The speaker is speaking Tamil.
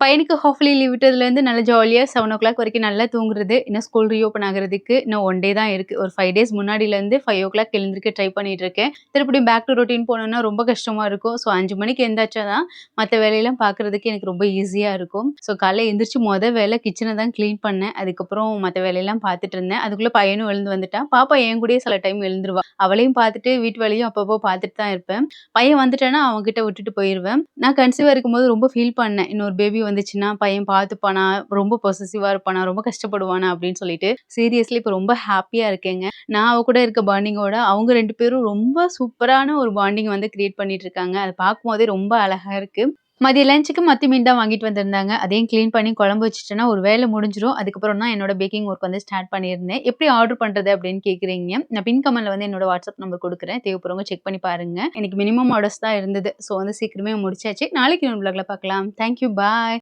பையனுக்கு ஹாஃப்லி லீவ் விட்டதுலேருந்து நல்லா ஜாலியா 7:00 வரைக்கும் நல்லா தூங்குறது. இன்னும் ஸ்கூல் ரீஓப்பன் ஆகுறதுக்கு இன்னும் 1 டே தான் இருக்கு. ஒரு 5 டேஸ் முன்னாடிலேருந்து 5:00 எழுந்திரிக்க ட்ரை பண்ணிட்டு இருக்கேன். திருப்படியும் பேக் டு ரொட்டீன் போனோம்னா ரொம்ப கஷ்டமா இருக்கும். ஸோ 5 மணிக்கு எந்திரிச்சா தான் மத்த வேலையெல்லாம் பார்க்குறதுக்கு எனக்கு ரொம்ப ஈஸியா இருக்கும். ஸோ காலைல எந்திரிச்சு வேலை கிச்சன தான் கிளீன் பண்ணேன். அதுக்கப்புறம் மத்த வேலையெல்லாம் பார்த்துட்டு இருந்தேன். அதுக்குள்ள பையனும் எழுந்து வந்துட்டான். பாப்பா என் கூடயே சில டைம் எழுந்துருவா. அவளையும் பார்த்துட்டு வீட்டு வேலையும் அப்பப்போ பார்த்துட்டு தான் இருப்பேன். பையன் வந்துட்டான்னா அவன்கிட்ட விட்டுட்டு போயிருவேன். நான் கன்சீவா இருக்கும்போது ரொம்ப ஃபீல் பண்ணேன். இன்னொரு பேபி வந்துச்சுன்னா, பையன் பார்த்துப்பானா? ரொம்ப பொசெசிவா இருப்பானா? ரொம்ப கஷ்டப்படுவானா? அப்படின்னு சொல்லிட்டு. சீரியஸ்லி இப்ப ரொம்ப ஹேப்பியா இருக்கேங்க. நான் அவ கூட இருக்க பாண்டிங்கோட, அவங்க 2 பேரும் ரொம்ப சூப்பரான ஒரு பாண்டிங் வந்து கிரியேட் பண்ணிட்டு இருக்காங்க. அத பார்க்கும்போதே ரொம்ப அழகா இருக்கு. மதிய லஞ்சுக்கு மத்தி மீன் தான் வாங்கிட்டு வந்திருந்தாங்க. அதையும் கிளீன் பண்ணி குழம்பு வச்சுட்டேன்னா, ஒரு வேலை முடிஞ்சிரும். அதுக்கப்புறம் தான் என்னோட பேக்கிங் ஒர்க் வந்து ஸ்டார்ட் பண்ணியிருந்தேன். எப்படி ஆர்டர் பண்றது அப்படின்னு கேட்குறீங்க. நான் பின் கமெண்ட்ல வந்து என்னோட வாட்ஸ்அப் நம்பர் குடுக்குறேன். தேவைப்படுறவங்க செக் பண்ணி பாருங்க. எனக்கு மினிமம் ஆர்டர்ஸ் தான் இருந்தது. ஸோ வந்து சீக்கிரமே முடிச்சாச்சு. நாளைக்கு இன்னொரு vlogல பார்க்கலாம். Thank you. பாய்.